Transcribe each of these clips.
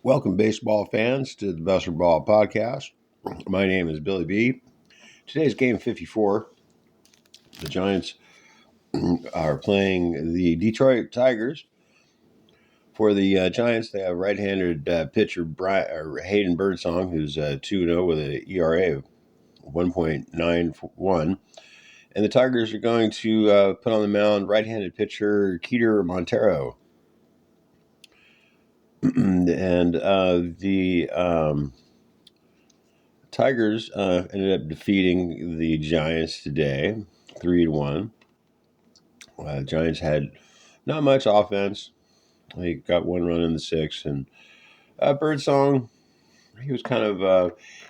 Welcome, baseball fans, to the Buster Ball Podcast. My name is Billy B. Today's game 54. The Giants are playing the Detroit Tigers. For the Giants, they have right-handed pitcher Hayden Birdsong, who's 2-0 with an ERA of 1.91. And the Tigers are going to put on the mound right-handed pitcher Keter Montero. And the Tigers ended up defeating the Giants today, 3-1. Giants had not much offense. They got one run in the sixth, and Birdsong, he was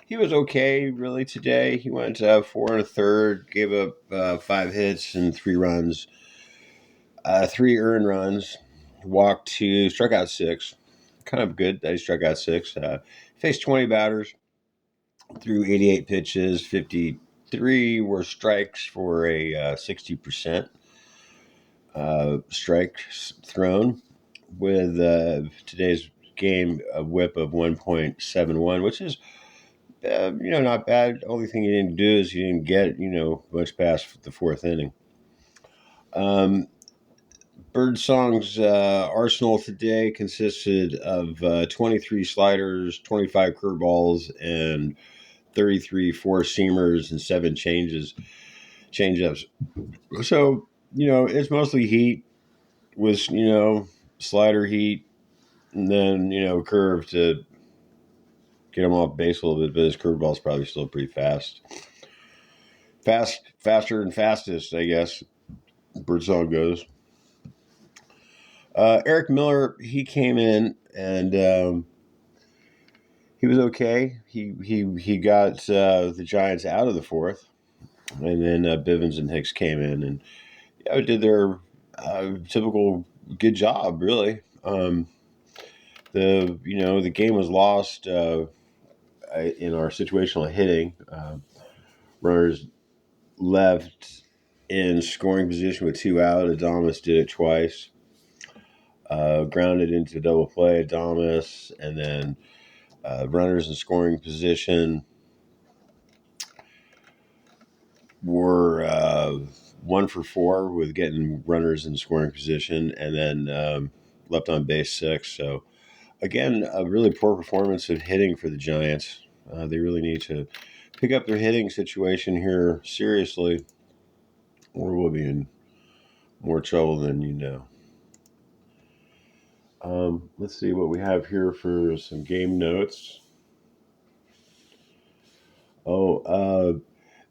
he was okay really today. He went 4 1/3, gave up 5 hits and 3 runs, 3 earned runs, walked 2, struck out 6. Kind of good that he struck out 6. Faced 20 batters, threw 88 pitches, 53 were strikes for a 60% strikes thrown, with today's game a whip of 1.71, which is not bad. The only thing he didn't do is he didn't get much past the fourth inning. Birdsong's arsenal today consisted of 23 sliders, 25 curveballs, and 33 four-seamers and 7 change-ups. So, it's mostly heat with, slider heat, and then, curve to get him off base a little bit, but his curveball's probably still pretty fast. Faster and fastest, I guess, Birdsong goes. Eric Miller, he came in and he was okay. He got the Giants out of the fourth, and then Bivens and Hicks came in and did their typical good job, really. The game was lost in our situational hitting. Runners left in scoring position with 2 out. Adames did it twice. Grounded into double play, Adames, and then runners in scoring position were 1 for 4 with getting runners in scoring position, and then left on base 6. So, again, a really poor performance of hitting for the Giants. They really need to pick up their hitting situation here seriously, or we'll be in more trouble than you know. Let's see what we have here for some game notes. It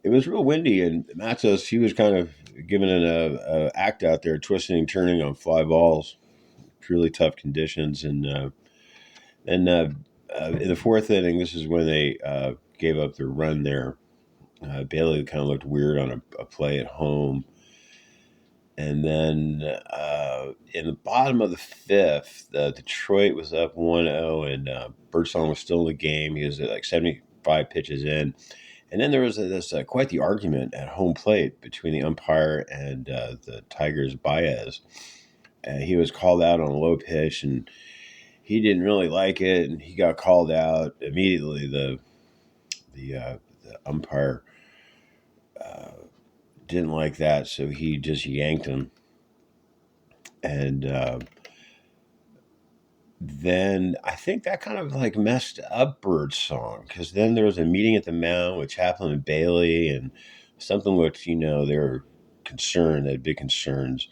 was real windy, and Matos, he was kind of giving it a act out there, twisting and turning on fly balls. Really tough conditions, and in the fourth inning, this is when they gave up their run there. Bailey kind of looked weird on a play at home. And then in the bottom of the fifth, Detroit was up 1-0, and Birdsong was still in the game. He was at like 75 pitches in. And then there was quite the argument at home plate between the umpire and the Tigers' Baez. He was called out on a low pitch, and he didn't really like it, and he got called out immediately. The umpire didn't like that, so he just yanked him. And then I think that kind of like messed up Birdsong, because then there was a meeting at the mound with Chaplin and Bailey, and something looked, they were concerned, they had big concerns.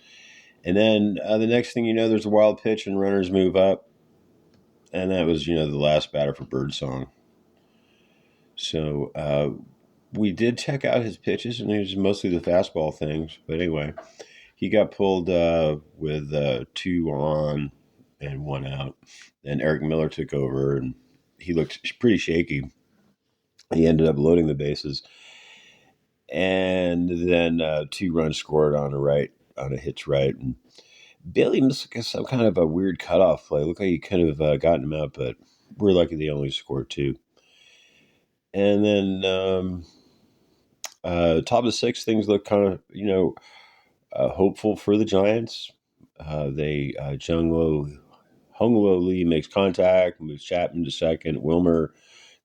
And then the next thing you know, there's a wild pitch and runners move up, and that was, the last batter for Birdsong. So we did check out his pitches, and it was mostly the fastball things. But anyway, he got pulled with 2 on and 1 out. Then Eric Miller took over, and he looked pretty shaky. He ended up loading the bases, and then 2 runs scored on a hitch right. And Bailey missed some kind of a weird cutoff play. Looked like he could have gotten him out, but we're lucky they only scored 2. And then top of the 6th, things look kind of hopeful for the Giants. Junglo Hunglo Lee makes contact, moves Chapman to second. Wilmer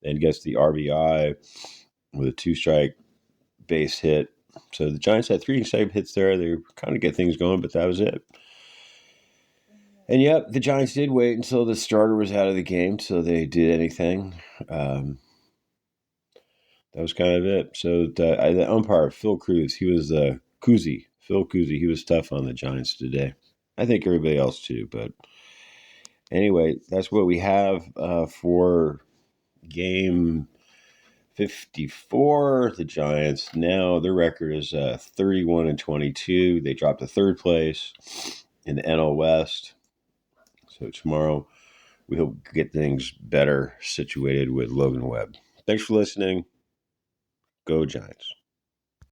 then gets the RBI with a 2-strike base hit. So the Giants had 3 consecutive hits there. They were kind of get things going, but that was it. And yep, the Giants did wait until the starter was out of the game, so they did anything. That was kind of it. So the umpire, Phil Cruz, he was Phil Kuzi, he was tough on the Giants today. I think everybody else too, but anyway, that's what we have for game 54. The Giants now their record is 31-22. They dropped to third place in the NL West. So tomorrow we hope to get things better situated with Logan Webb. Thanks for listening. Go Giants.